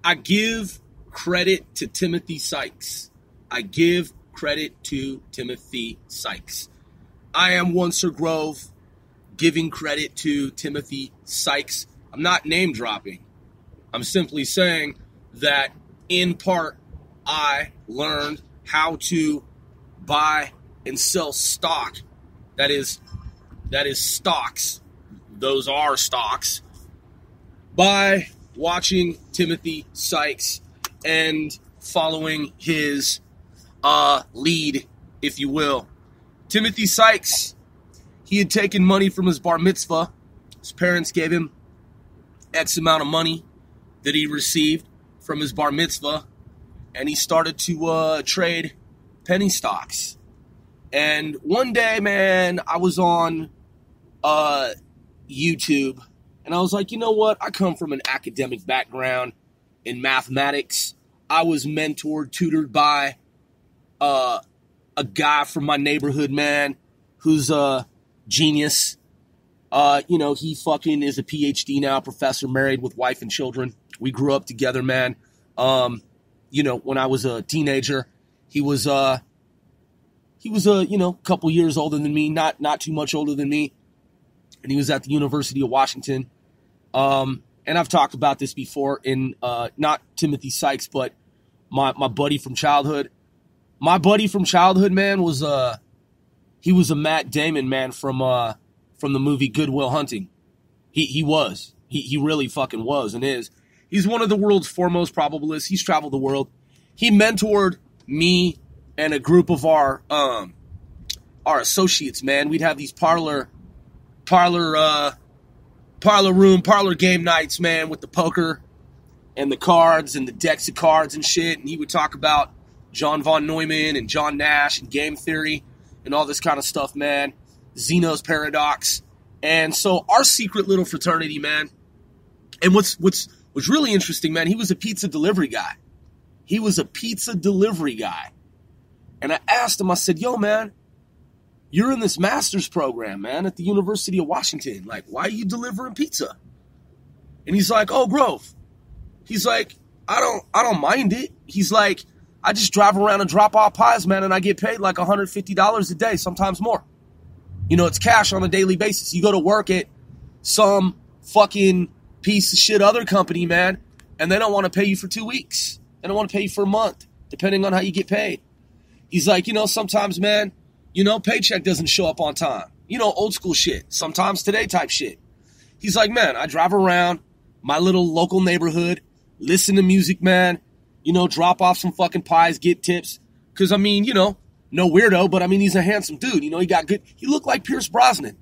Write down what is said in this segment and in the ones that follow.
I give credit to Timothy Sykes. I give credit to Timothy Sykes. I am one Sir Grove giving credit to Timothy Sykes. I'm not name dropping. I'm simply saying that in part I learned how to buy and sell stock. That is stocks. Those are stocks. By watching Timothy Sykes and following his lead, if you will. Timothy Sykes, he had taken money from his bar mitzvah. His parents gave him X amount of money that he received from his bar mitzvah, and he started to trade penny stocks. And one day, man, I was on YouTube, and I was like, you know what? I come from an academic background in mathematics. I was mentored, tutored by a guy from my neighborhood, man, who's a genius. He fucking is a PhD now, professor, married with wife and children. We grew up together, man. When I was a teenager, he was a couple years older than me, not too much older than me. And he was at the University of Washington. And I've talked about this before in, not Timothy Sykes, but my buddy from childhood. My buddy from childhood, man, was he was a Matt Damon, man, from the movie Good Will Hunting. He was. He really fucking was and is. He's one of the world's foremost probabilists. He's traveled the world. He mentored me and a group of our associates, man. We'd have these parlor game nights, man, with the poker and the cards and the decks of cards and shit. And he would talk about John von Neumann and John Nash and game theory and all this kind of stuff, man. Zeno's paradox. And so our secret little fraternity, man. And what's really interesting, man, he was a pizza delivery guy. And I asked him, I said, yo, man, you're in this master's program, man, at the University of Washington. Like, why are you delivering pizza? And he's like, oh, Grove. He's like, I don't mind it. He's like, I just drive around and drop off pies, man, and I get paid like $150 a day, sometimes more. It's cash on a daily basis. You go to work at some fucking piece of shit other company, man, and they don't want to pay you for 2 weeks. They don't want to pay you for a month, depending on how you get paid. He's like, sometimes, man, paycheck doesn't show up on time. Old school shit. Sometimes today type shit. He's like, man, I drive around my little local neighborhood, listen to music, man, drop off some fucking pies, get tips. Because, no weirdo, but, he's a handsome dude. He looked like Pierce Brosnan.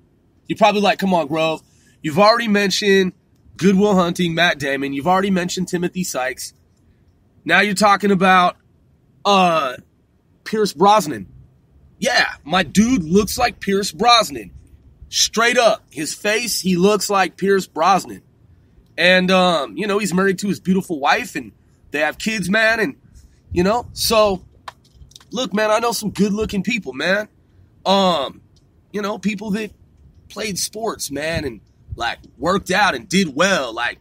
You're probably like, come on, Grove. You've already mentioned Good Will Hunting, Matt Damon. You've already mentioned Timothy Sykes. Now you're talking about Pierce Brosnan. Yeah, my dude looks like Pierce Brosnan. Straight up. His face, he looks like Pierce Brosnan. And, he's married to his beautiful wife, and they have kids, man. And, so, look, man, I know some good-looking people, man. People that played sports, man, and, like, worked out and did well. Like,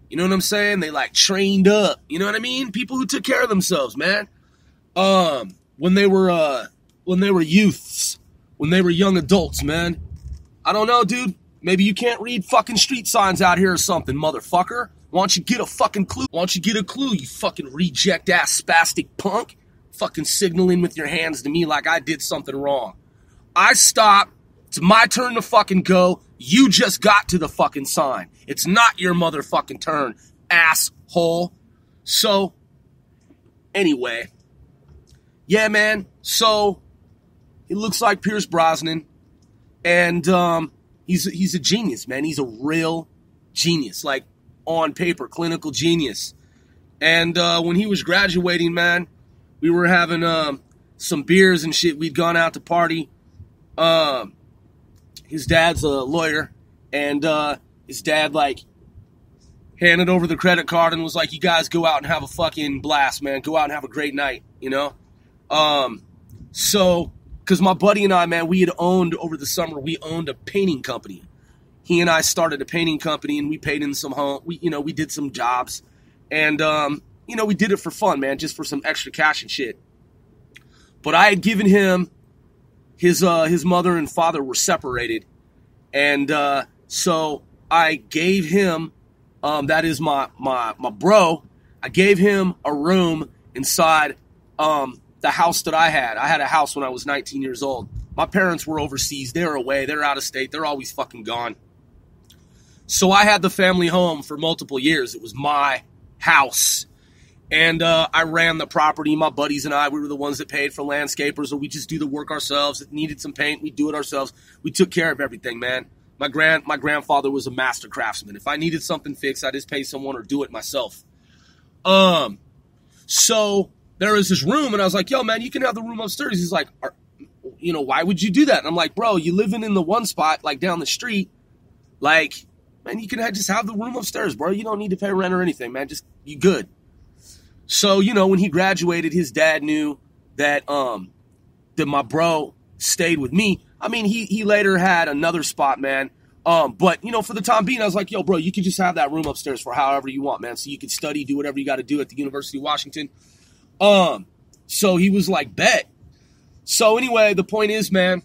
you know what I'm saying? They, like, trained up. You know what I mean? People who took care of themselves, man. When they were youths, when they were young adults, man. I don't know, dude. Maybe you can't read fucking street signs out here or something, motherfucker. Why don't you get a fucking clue? Why don't you get a clue, you fucking reject-ass spastic punk? Fucking signaling with your hands to me like I did something wrong. I stopped. It's my turn to fucking go. You just got to the fucking sign. It's not your motherfucking turn, asshole. So, anyway. Yeah, man. So, he looks like Pierce Brosnan. And, he's a genius, man. He's a real genius. Like, on paper, clinical genius. And, when he was graduating, man, we were having, some beers and shit. We'd gone out to party. His dad's a lawyer. And, his dad, like, handed over the credit card and was like, you guys go out and have a fucking blast, man. Go out and have a great night, So, because my buddy and I, man, we had owned, over the summer, we owned a painting company. He and I started a painting company, and we paid in some home. We did some jobs. And, we did it for fun, man, just for some extra cash and shit. But I had given him, his mother and father were separated. And so I gave him, that is my bro, I gave him a room inside the house that I had. I had a house when I was 19 years old. My parents were overseas. They were away. They're out of state. They're always fucking gone. So I had the family home for multiple years. It was my house. And I ran the property. My buddies and I, we were the ones that paid for landscapers, or we just do the work ourselves. If it needed some paint, we do it ourselves. We took care of everything, man. My grandfather was a master craftsman. If I needed something fixed, I just pay someone or do it myself. So there was this room, and I was like, yo, man, you can have the room upstairs. He's like, why would you do that? And I'm like, bro, you living in the one spot, like down the street, like, man, you can just have the room upstairs, bro. You don't need to pay rent or anything, man. Just, you good. So, when he graduated, his dad knew that that my bro stayed with me. I mean, he later had another spot, man. But, for the time being, I was like, yo, bro, you can just have that room upstairs for however you want, man. So you can study, do whatever you got to do at the University of Washington. So he was like, bet. So anyway, the point is, man,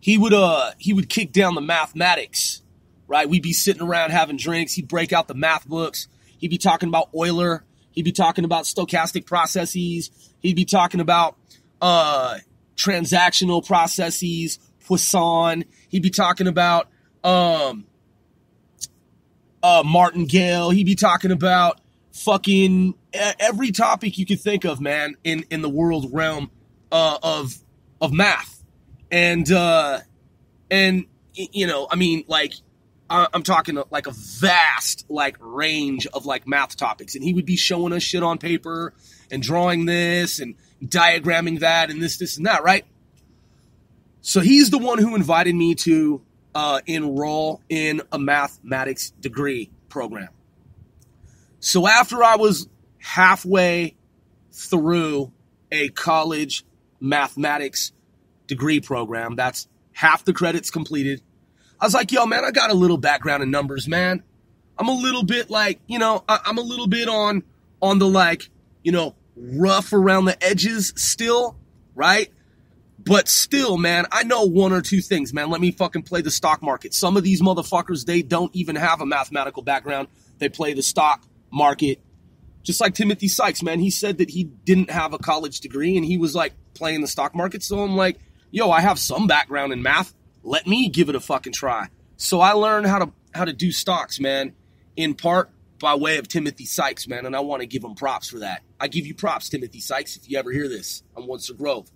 he would kick down the mathematics, right? We'd be sitting around having drinks. He'd break out the math books. He'd be talking about Euler. He'd be talking about stochastic processes. He'd be talking about transactional processes, Poisson. He'd be talking about martingale. He'd be talking about fucking every topic you could think of, man, in the world realm of math. And I mean, like, I'm talking like a vast like range of like math topics, and he would be showing us shit on paper and drawing this and diagramming that and this and that, right? So he's the one who invited me to enroll in a mathematics degree program. So after I was halfway through a college mathematics degree program, that's half the credits completed, I was like, yo, man, I got a little background in numbers, man. I'm a little bit like, I'm a little bit on the like, rough around the edges still, right? But still, man, I know one or two things, man. Let me fucking play the stock market. Some of these motherfuckers, they don't even have a mathematical background. They play the stock market. Just like Timothy Sykes, man. He said that he didn't have a college degree and he was like playing the stock market. So I'm like, yo, I have some background in math. Let me give it a fucking try. So I learned how to do stocks, man, in part by way of Timothy Sykes, man, and I want to give him props for that. I give you props, Timothy Sykes, if you ever hear this on Once or Grove.